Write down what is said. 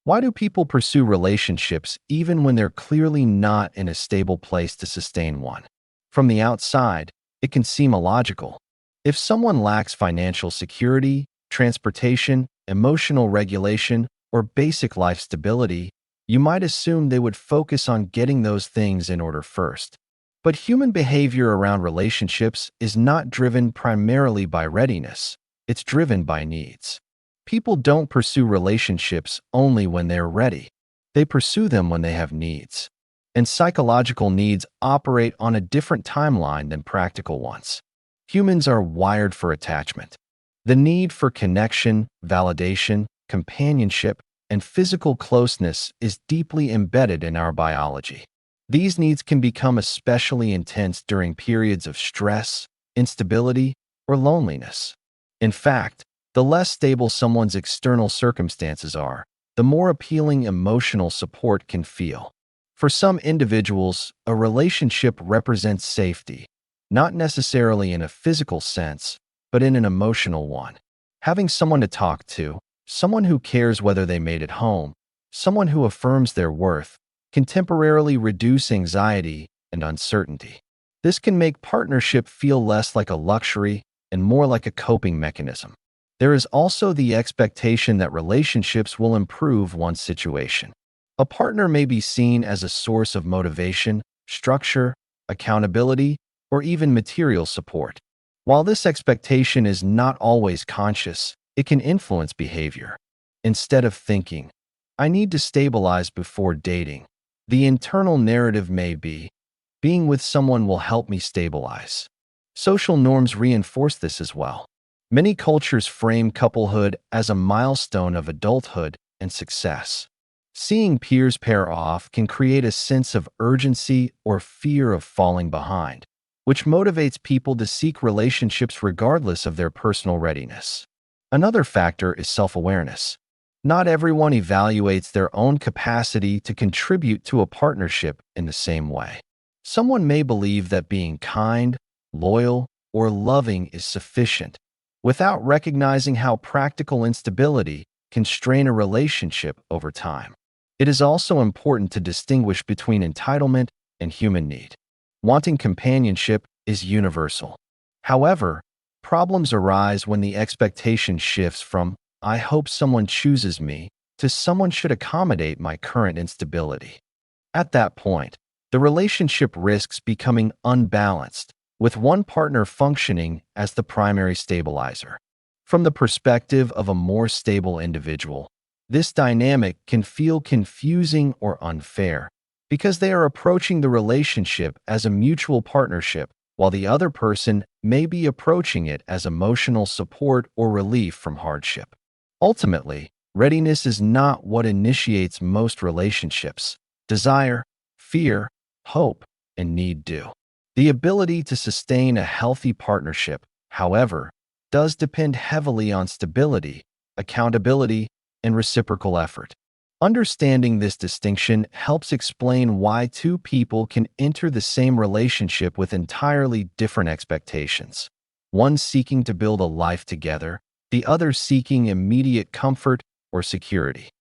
Why do people pursue relationships even when they're clearly not in a stable place to sustain one? From the outside, it can seem illogical. If someone lacks financial security, transportation, emotional regulation, or basic life stability, you might assume they would focus on getting those things in order first. But human behavior around relationships is not driven primarily by readiness, it's driven by needs. People don't pursue relationships only when they're ready. They pursue them when they have needs. And psychological needs operate on a different timeline than practical ones. Humans are wired for attachment. The need for connection, validation, companionship, and physical closeness is deeply embedded in our biology. These needs can become especially intense during periods of stress, instability, or loneliness. In fact, the less stable someone's external circumstances are, the more appealing emotional support can feel. For some individuals, a relationship represents safety, not necessarily in a physical sense, but in an emotional one. Having someone to talk to, someone who cares whether they made it home, someone who affirms their worth, can temporarily reduce anxiety and uncertainty. This can make partnership feel less like a luxury and more like a coping mechanism. There is also the expectation that relationships will improve one's situation. A partner may be seen as a source of motivation, structure, accountability, or even material support. While this expectation is not always conscious, it can influence behavior. Instead of thinking, "I need to stabilize before dating," the internal narrative may be, "Being with someone will help me stabilize." Social norms reinforce this as well. Many cultures frame couplehood as a milestone of adulthood and success. Seeing peers pair off can create a sense of urgency or fear of falling behind, which motivates people to seek relationships regardless of their personal readiness. Another factor is self-awareness. Not everyone evaluates their own capacity to contribute to a partnership in the same way. Someone may believe that being kind, loyal, or loving is sufficient, without recognizing how practical instability can strain a relationship over time. It is also important to distinguish between entitlement and human need. Wanting companionship is universal. However, problems arise when the expectation shifts from, "I hope someone chooses me," to "someone should accommodate my current instability." At that point, the relationship risks becoming unbalanced, with one partner functioning as the primary stabilizer. From the perspective of a more stable individual, this dynamic can feel confusing or unfair because they are approaching the relationship as a mutual partnership, while the other person may be approaching it as emotional support or relief from hardship. Ultimately, readiness is not what initiates most relationships. Desire, fear, hope, and need do. The ability to sustain a healthy partnership, however, does depend heavily on stability, accountability, and reciprocal effort. Understanding this distinction helps explain why two people can enter the same relationship with entirely different expectations. One seeking to build a life together, the other seeking immediate comfort or security.